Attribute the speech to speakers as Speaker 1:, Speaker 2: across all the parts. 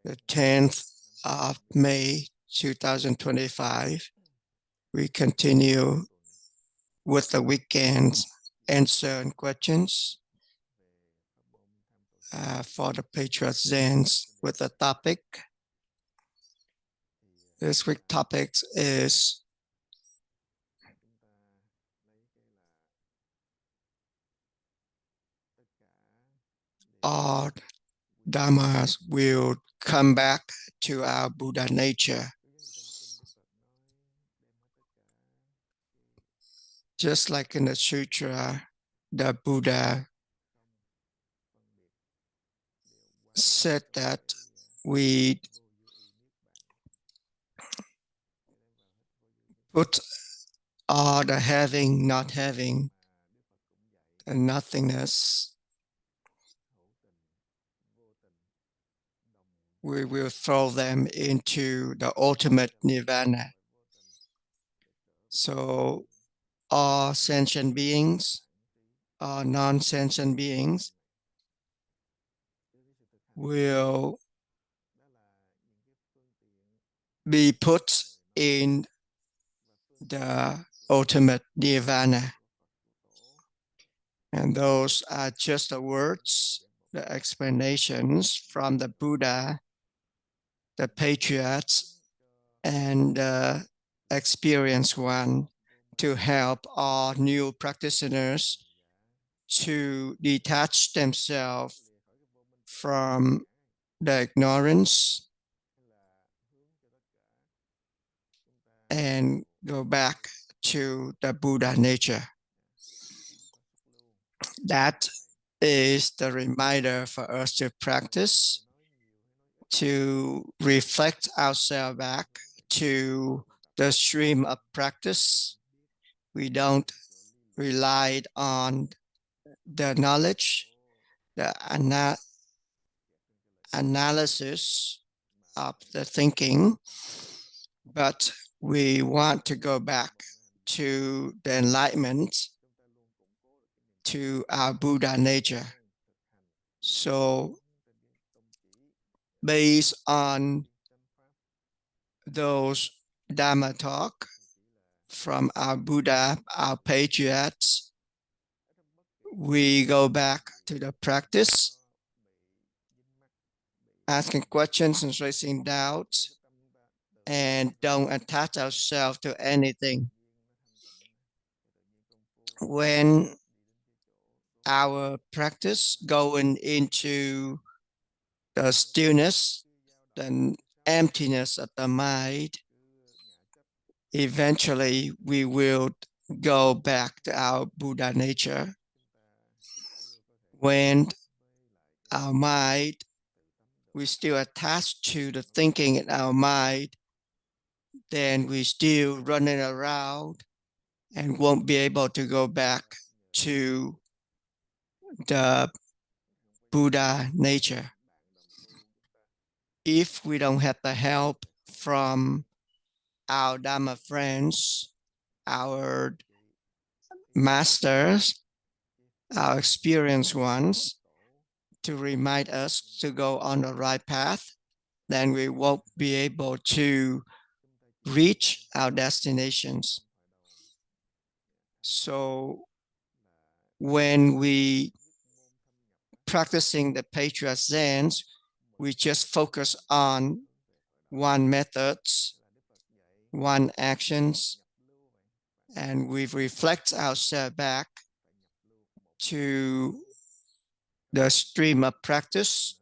Speaker 1: the 10th of May 2025. We continue with the weekend answer and questions for the Patriot Zens with the topic. This week's topic is all Dharmas will come back to our Buddha nature. Just like in the Sutra, the Buddha said that we put all the having, not having, the nothingness, we will throw them into the ultimate nirvana. So all sentient beings, all non-sentient beings will be put in the ultimate nirvana. And those are just the words, the explanations from the Buddha, the patriots, and the experienced one to help all new practitioners to detach themselves from the ignorance and go back to the Buddha nature. That is the reminder for us to practice, to reflect ourselves back to the stream of practice. We don't rely on the knowledge, the analysis of the thinking, but we want to go back to the enlightenment, to our Buddha nature. So based on those Dharma talk from our Buddha, our patriots, we go back to the practice, asking questions and raising doubts, and don't attach ourselves to anything. When our practice going into the stillness, the emptiness of the mind, eventually we will go back to our Buddha nature. When our mind, we still attached to the thinking in our mind, then we still running around and won't be able to go back to the Buddha nature. If we don't have the help from our Dharma friends, our masters, our experienced ones, to remind us to go on the right path, then we won't be able to reach our destinations. So when we practicing the Patriot Zens, we just focus on one methods, one actions, and we reflect ourselves back to the stream of practice.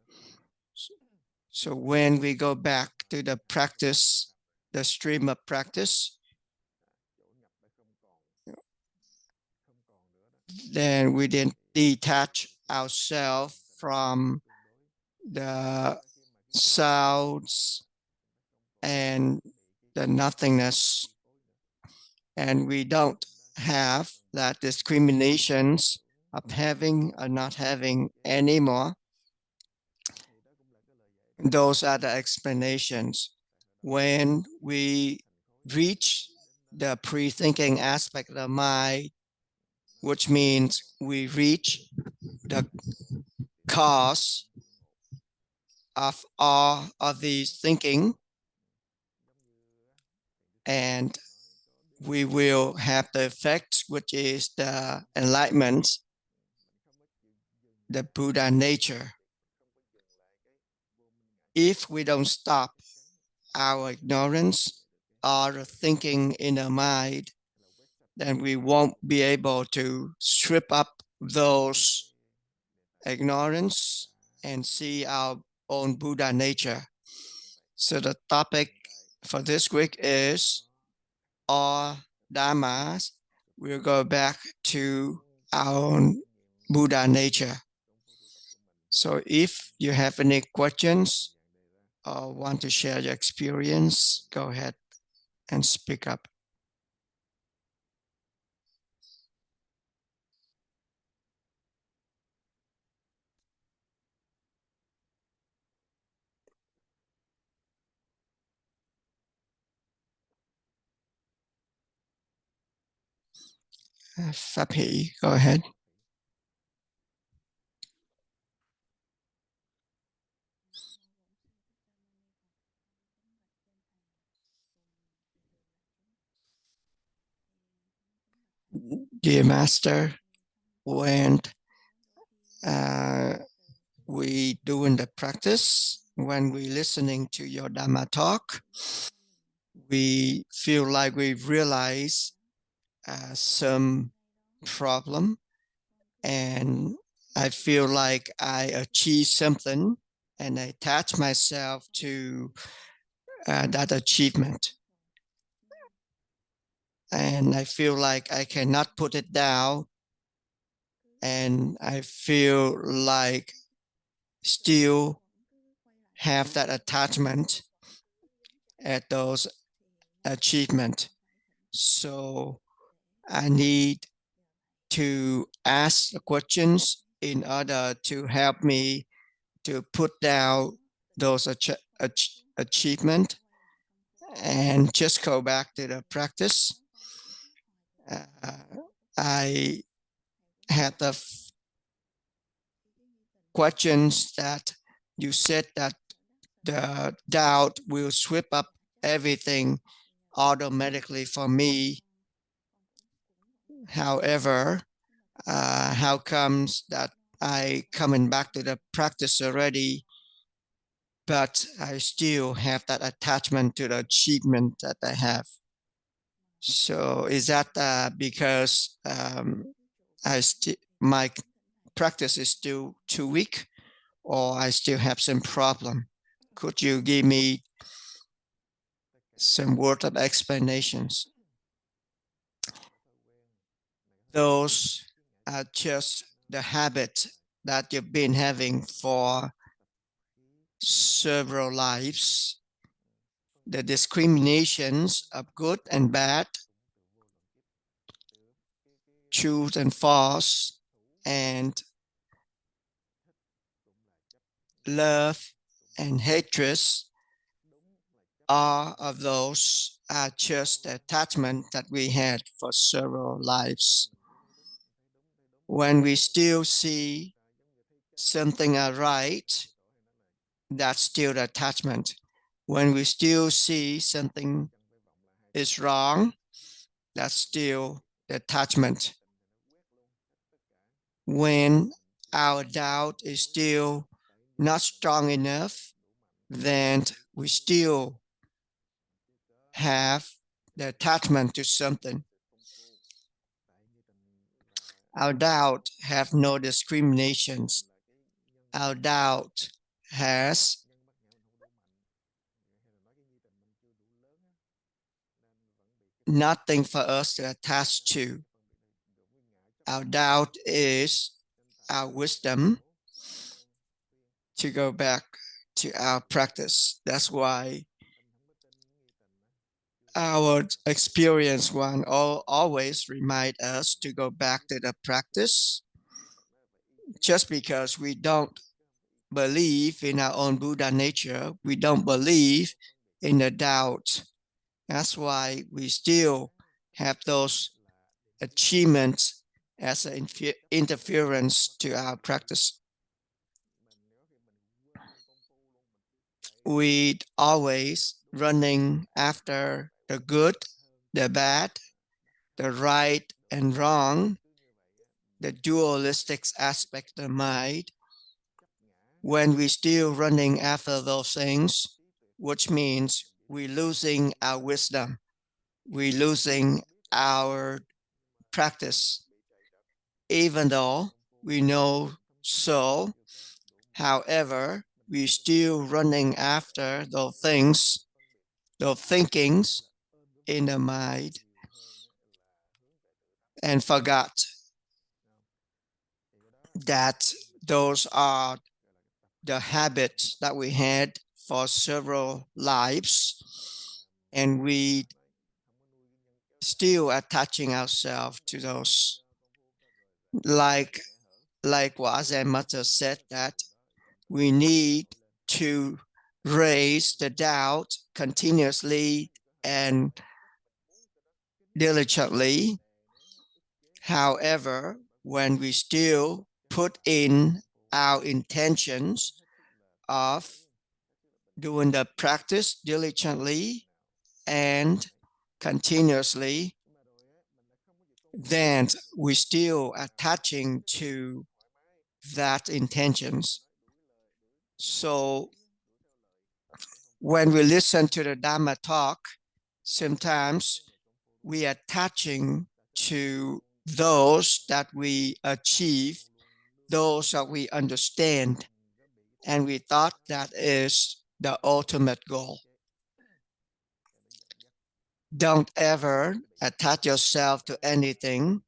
Speaker 1: So when we go back to the practice, the stream of practice, then we then detach ourselves from the sounds and the nothingness, and we don't have that discriminations of having or not having anymore. Those are the explanations. When we reach the pre-thinking aspect of the mind, which means we reach the cause of all of these thinking, and we will have the effect, which is the enlightenment, the Buddha nature. If we don't stop our ignorance or the thinking in our mind, then we won't be able to strip up those ignorance and see our own Buddha nature. So the topic for this week is all Dharmas will go back to our own Buddha nature. So if you have any questions or want to share your experience, go ahead and speak up. Pháp Hỷ, go ahead. Dear Master, when we doing the practice, when we listening to your Dharma talk, we feel like we realize some problem, and I feel like I achieved something and I attach myself to that achievement. And I feel like I cannot put it down, and I feel like still have that attachment at those achievements. So I need to ask the questions in order to help me to put down those achievements and just go back to the practice. I had the questions that you said that the doubt will sweep up everything automatically for me. However, how comes that I coming back to the practice already, but I still have that attachment to the achievement that I have? So is that because my practice is still too weak, or I still have some problem? Could you give me some word of explanations? Those are just the habit that you've been having for several lives. The discriminations of good and bad, truth and false, and love and hatred, all of those are just the attachment that we had for several lives. When we still see something are right, that's still the attachment. When we still see something is wrong, that's still the attachment. When our doubt is still not strong enough, then we still have the attachment to something. Our doubt have no discriminations. Our doubt has nothing for us to attach to. Our doubt is our wisdom to go back to our practice. That's why our experience one always remind us to go back to the practice. Just because we don't believe in our own Buddha nature, we don't believe in the doubt. That's why we still have those achievements as an interference to our practice. we always running after the good, the bad, the right and wrong, the dualistic aspect of the mind. When we still running after those things, which means we're losing our wisdom, we're losing our practice, even though we know so. However, we're still running after those things, those thinkings in the mind, and forgot that those are the habits that we had for several lives, and we still attaching ourselves to those. Like what Zen Master said, that we need to raise the doubt continuously and diligently. However, when we still put in our intentions of doing the practice diligently and continuously, then we still attaching to that intentions. So when we listen to the Dharma talk, sometimes we are attaching to those that we achieve, those that we understand, and we thought that is the ultimate goal. Don't ever attach yourself to anything.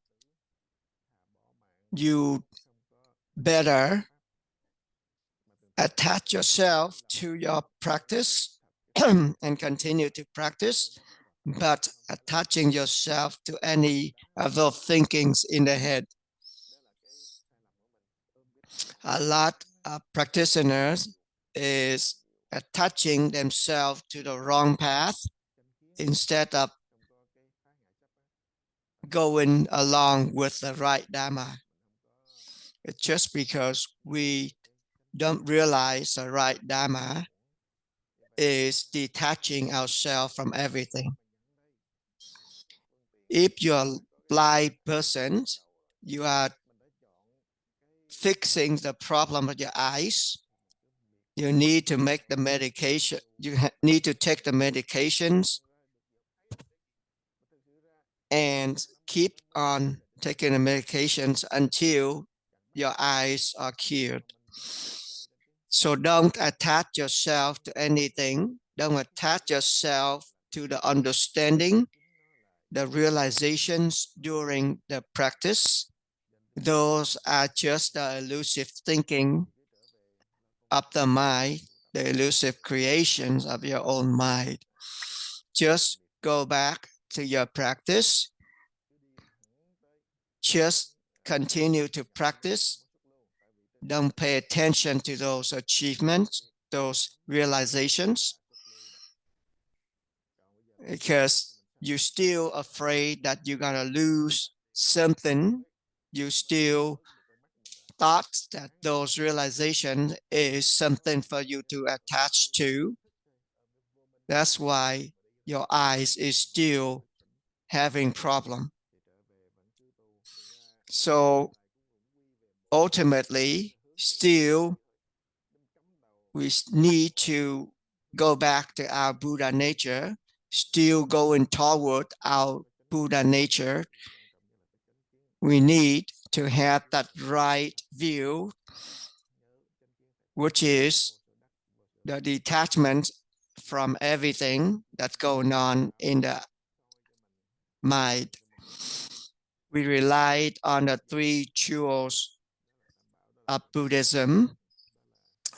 Speaker 1: You better attach yourself to your practice and continue to practice, but attaching yourself to any of those thinkings in the head. A lot of practitioners is attaching themselves to the wrong path instead of going along with the right Dharma. It's just because we don't realize the right Dharma is detaching ourselves from everything. If you're a blind person, you are fixing the problem with your eyes. You need to make the medication. You need to take the medications and keep on taking the medications until your eyes are cured. So don't attach yourself to anything. Don't attach yourself to the understanding, the realizations during the practice. Those are just the elusive thinking of the mind, the elusive creations of your own mind. Just go back to your practice. Just continue to practice. Don't pay attention to those achievements, those realizations, because you're still afraid that you're going to lose something. You still thought that those realizations is something for you to attach to. That's why your eyes is still having problem. So ultimately, still, we need to go back to our Buddha nature, still going toward our Buddha nature. We need to have that right view, which is the detachment from everything that's going on in the mind. We relied on the three jewels of Buddhism,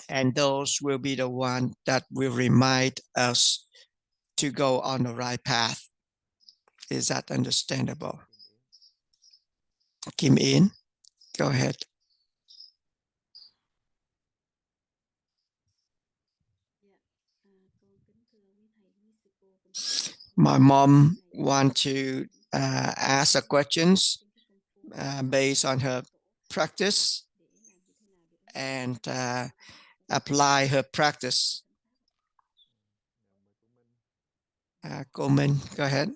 Speaker 1: and those will be the one that will remind us to go on the right path. Is that understandable? Kim In, go ahead. My mom wants to ask the questions based on her practice and apply her practice. Cô Minh, go ahead.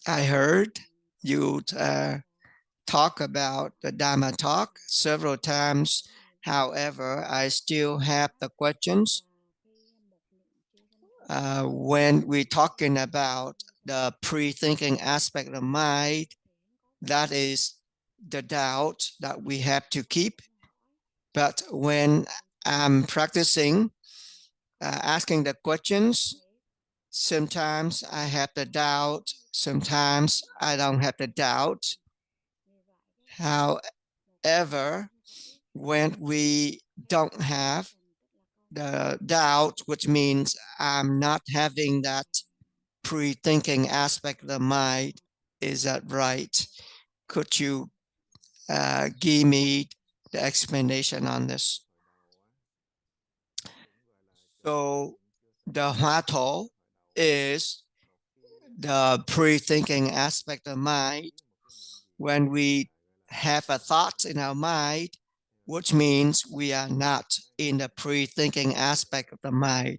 Speaker 1: I heard you talk about the Dharma talk several times. However, I still have the questions. When we're talking about the pre-thinking aspect of the mind, that is the doubt that we have to keep. But when I'm practicing, asking the questions, sometimes I have the doubt, sometimes I don't have the doubt. However, when we don't have the doubt, which means I'm not having that pre-thinking aspect of the mind, is that right? Could you give me the explanation on this? So the Huato is the pre-thinking aspect of mind. When we have a thought in our mind, which means we are not in the pre-thinking aspect of the mind.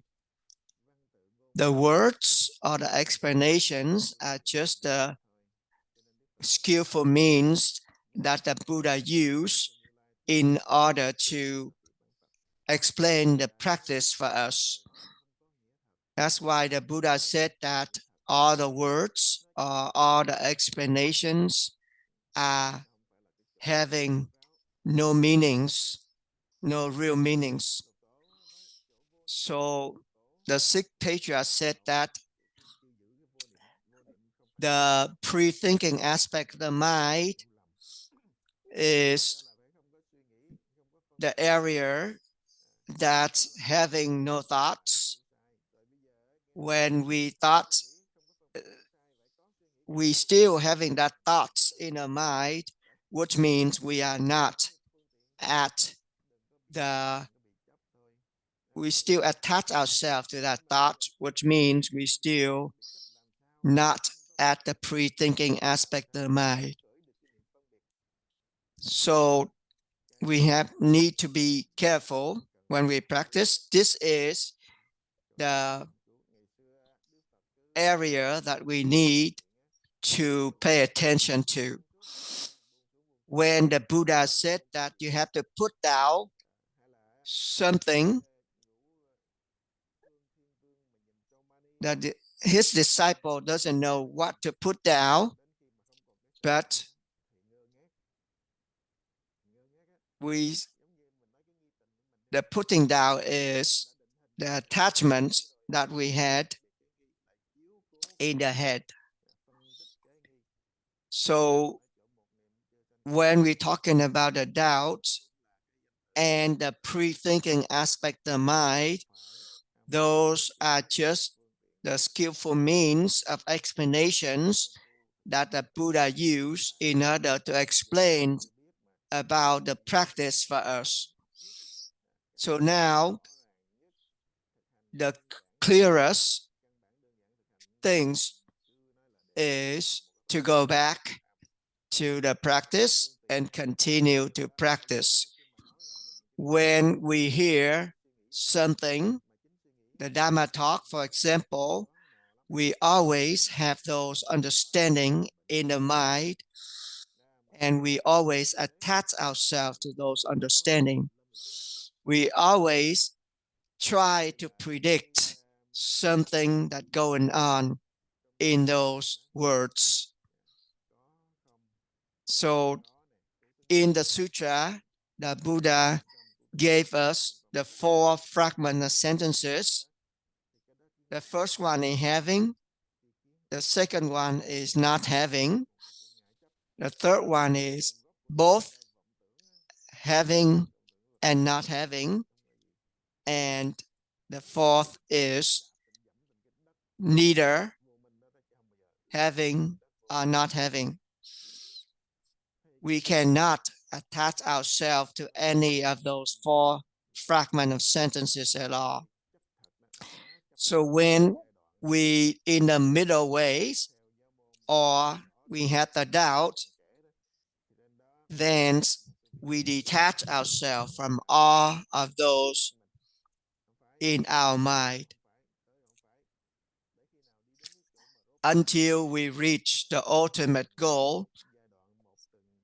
Speaker 1: The words or the explanations are just the skillful means that the Buddha used in order to explain the practice for us. That's why the Buddha said that all the words or all the explanations are having no meanings, no real meanings. So the sixth patriarch said that the pre-thinking aspect of the mind is the area that's having no thoughts. When we thought, we still having that thoughts in our mind, which means we are not at the, we still attach ourselves to that thought, which means we still not at the pre-thinking aspect of the mind. So we need to be careful when we practice. This is the area that we need to pay attention to. When the Buddha said that you have to put down something that his disciple doesn't know what to put down, but the putting down is the attachment that we had in the head. So when we're talking about the doubt and the pre-thinking aspect of the mind, those are just the skillful means of explanations that the Buddha used in order to explain about the practice for us. So now, the clearest things is to go back to the practice and continue to practice. When we hear something, the Dharma talk, for example, we always have those understanding in the mind, and we always attach ourselves to those understanding. We always try to predict something that's going on in those words. So in the sutra, the Buddha gave us the 4 fragment of sentences. The first one is having. The second one is not having. The third one is both having and not having. And the fourth is neither having or not having. We cannot attach ourselves to any of those 4 fragments of sentences at all. So when we in the middle ways, or we have the doubt, then we detach ourselves from all of those in our mind. until we reach the ultimate goal.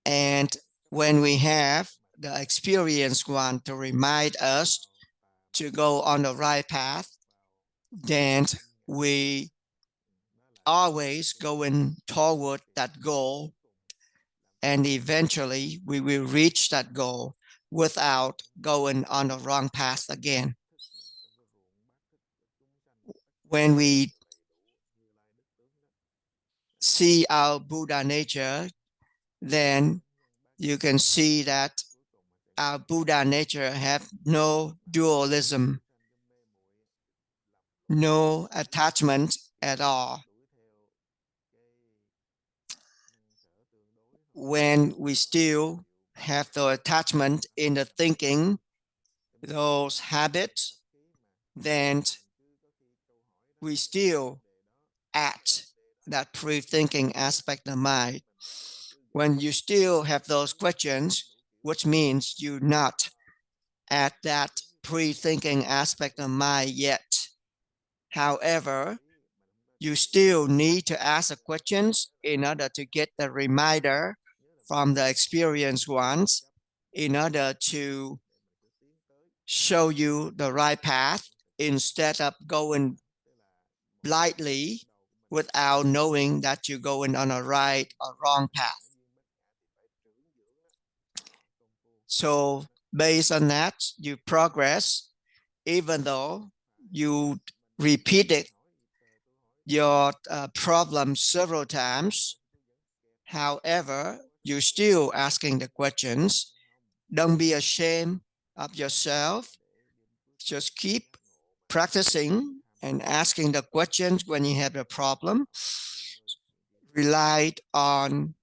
Speaker 1: And when we have the experienced one to remind us to go on the right path, then we always going toward that goal, and eventually we will reach that goal without going on the wrong path again. When we see our Buddha nature, then you can see that our Buddha nature have no dualism, no attachment at all. When we still have the attachment in the thinking, those habits, then we still act that pre-thinking aspect of mind. When you still have those questions, which means you're not at that pre-thinking aspect of mind yet. However, you still need to ask the questions in order to get the reminder from the experienced ones, in order to show you the right path, instead of going blindly without knowing that you're going on a right or wrong path. So based on that, you progress, even though you repeated your problem several times. However, you're still asking the questions. Don't be ashamed of yourself. Just keep practicing and asking the questions when you have a problem. Rely on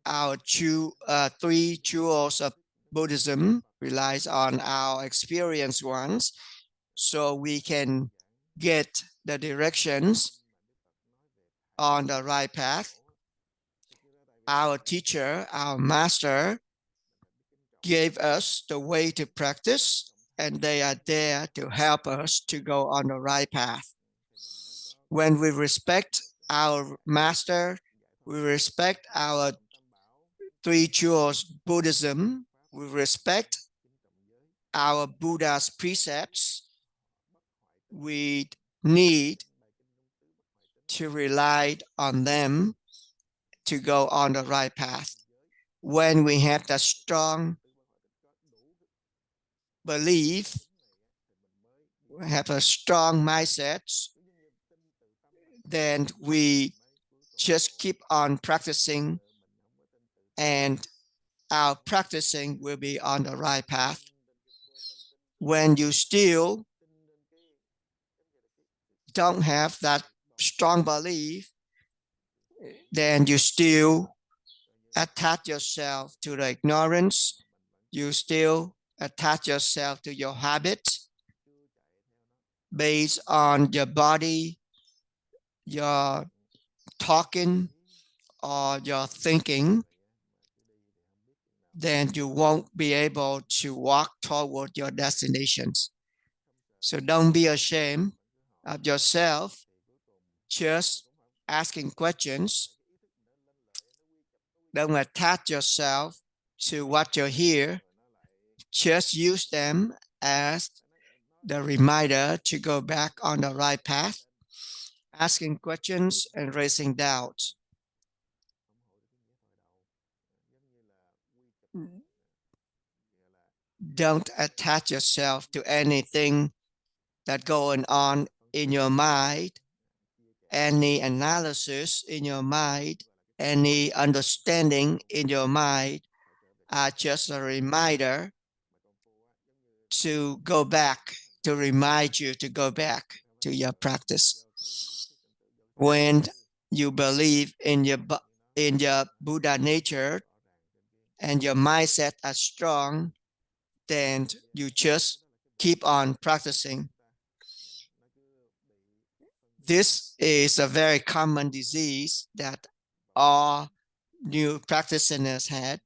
Speaker 1: our three jewels of Buddhism, relies on our experienced ones, so we can get the directions on the right path. Our teacher, our master, gave us the way to practice, and they are there to help us to go on the right path. When we respect our master, we respect our three jewels Buddhism, we respect our Buddha's precepts, we need to rely on them to go on the right path. When we have that strong belief, we have a strong mindset, then we just keep on practicing, and our practicing will be on the right path. When you still don't have that strong belief, then you still attach yourself to the ignorance, you still attach yourself to your habits based on your body, your talking, or your thinking, then you won't be able to walk toward your destinations. So don't be ashamed of yourself, just asking questions. Don't attach yourself to what you hear. Just use them as the reminder to go back on the right path, asking questions and raising doubts. Don't attach yourself to anything that's going on in your mind, any analysis in your mind, any understanding in your mind are just a reminder to go back, to remind you to go back to your practice. When you believe in your Buddha nature and your mindset are strong, then you just keep on practicing. This is a very common disease that all new practitioners had.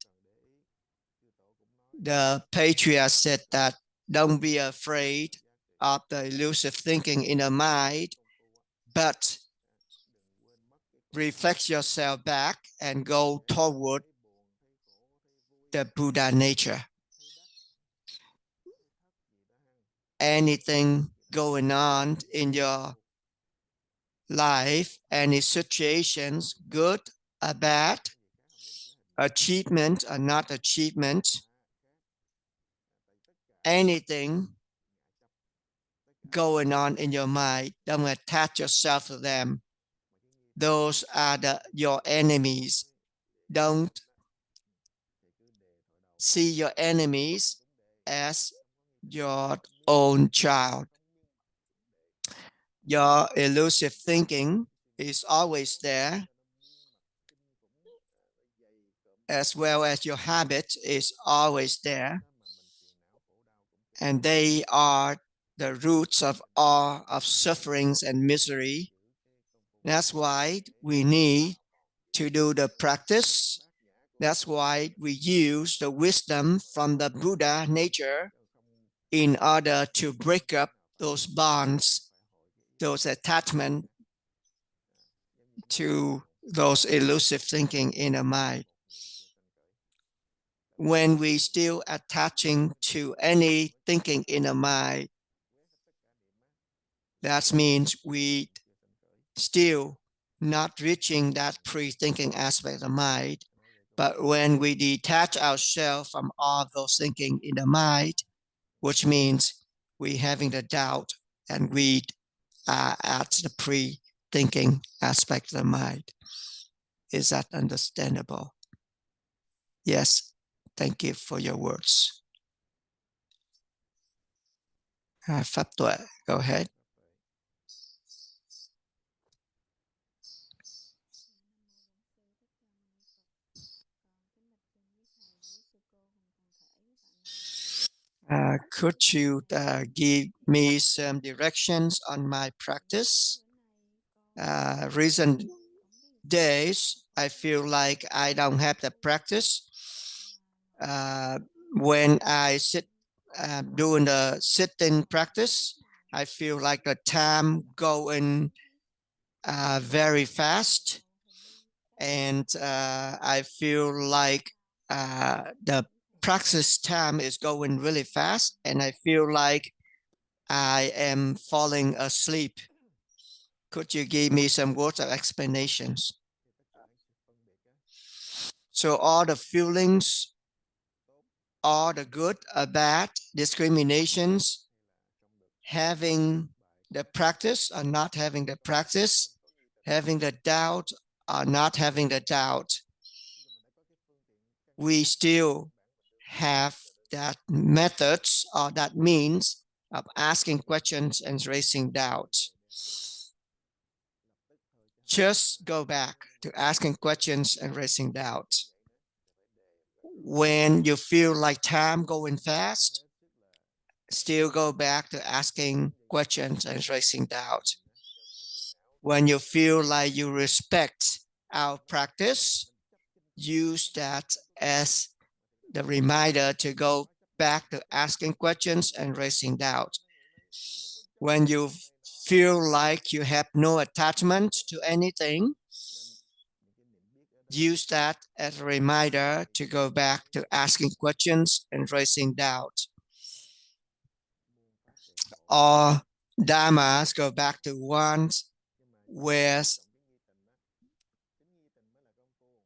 Speaker 1: The patriarch said that don't be afraid of the elusive thinking in the mind, but reflect yourself back and go toward the Buddha nature. Anything going on in your life, any situations, good or bad, achievement or not achievement, anything going on in your mind, don't attach yourself to them. Those are your enemies. Don't see your enemies as your own child. Your elusive thinking is always there, as well as your habit is always there. And they are the roots of all of sufferings and misery. That's why we need to do the practice. That's why we use the wisdom from the Buddha nature in order to break up those bonds, those attachments to those elusive thinking in the mind. When we still attaching to any thinking in the mind, that means we still not reaching that pre-thinking aspect of the mind. But when we detach ourselves from all those thinking in the mind, which means we having the doubt and we are at the pre-thinking aspect of the mind. Is that understandable? Yes. Thank you for your words. Pháp Tuệ, go ahead. Could you give me some directions on my practice? Recent days, I feel like I don't have the practice. When I sit doing the sitting practice, I feel like the time going very fast, and I feel like the practice time is going really fast, and I feel like I am falling asleep. Could you give me some words of explanations? So all the feelings, all the good or bad, discriminations, having the practice or not having the practice, having the doubt or not having the doubt, we still have that methods or that means of asking questions and raising doubts. Just go back to asking questions and raising doubts. When you feel like time going fast, still go back to asking questions and raising doubts. When you feel like you respect our practice, use that as the reminder to go back to asking questions and raising doubts. When you feel like you have no attachment to anything, use that as a reminder to go back to asking questions and raising doubts. Or dharmas, go back to ones where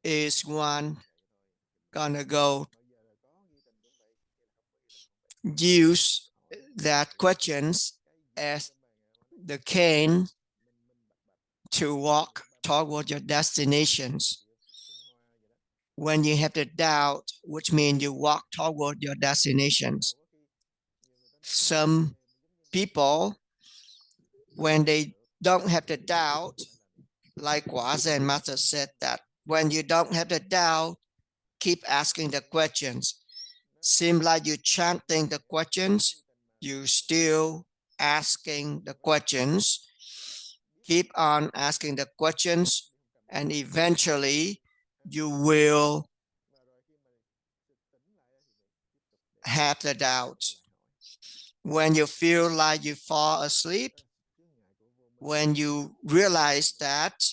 Speaker 1: is one gonna go use that questions as the cane to walk toward your destinations. When you have the doubt, which means you walk toward your destinations. Some people, when they don't have the doubt, like Quả Zen Master said that when you don't have the doubt, keep asking the questions. Seems like you chanting the questions, you still asking the questions. Keep on asking the questions, and eventually you will have the doubt. When you feel like you fall asleep, when you realize that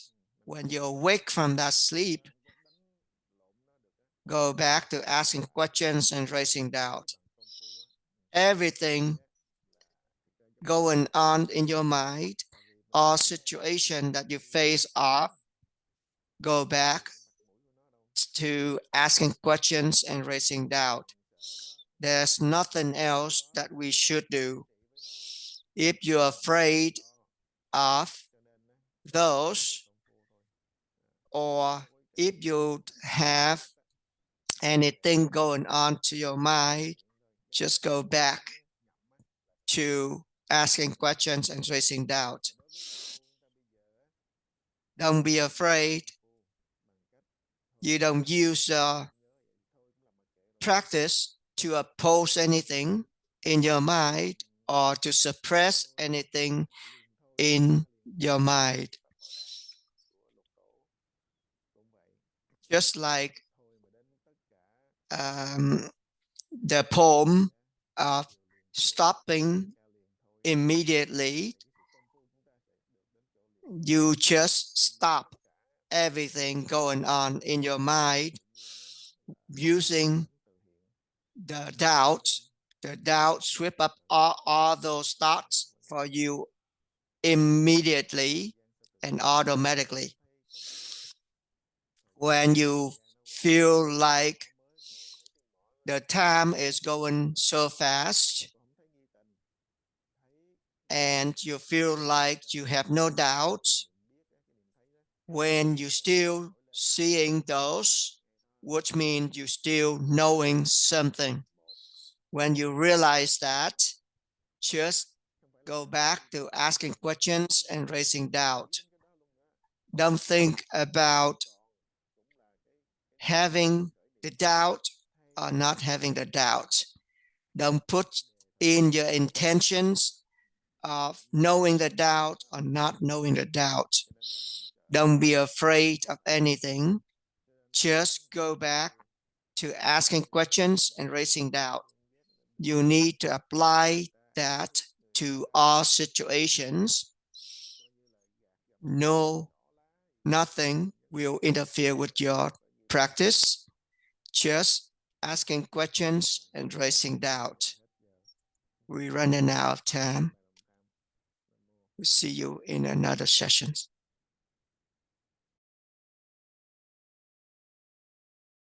Speaker 1: when you awake from that sleep, go back to asking questions and raising doubt. Everything going on in your mind or situation that you face off, go back to asking questions and raising doubt. There's nothing else that we should do. If you're afraid of those, or if you have anything going on to your mind, just go back to asking questions and raising doubt. Don't be afraid. You don't use practice to oppose anything in your mind or to suppress anything in your mind. Just like the poem of stopping immediately, you just stop everything going on in your mind using the doubt. The doubt sweep up all those thoughts for you immediately and automatically. When you feel like the time is going so fast and you feel like you have no doubts, when you still seeing those, which means you still knowing something. When you realize that, just go back to asking questions and raising doubt. Don't think about having the doubt or not having the doubt. Don't put in your intentions of knowing the doubt or not knowing the doubt. Don't be afraid of anything. Just go back to asking questions and raising doubt. You need to apply that to all situations. No, nothing will interfere with your practice. Just asking questions and raising doubt. We're running out of time. We'll see you in another session.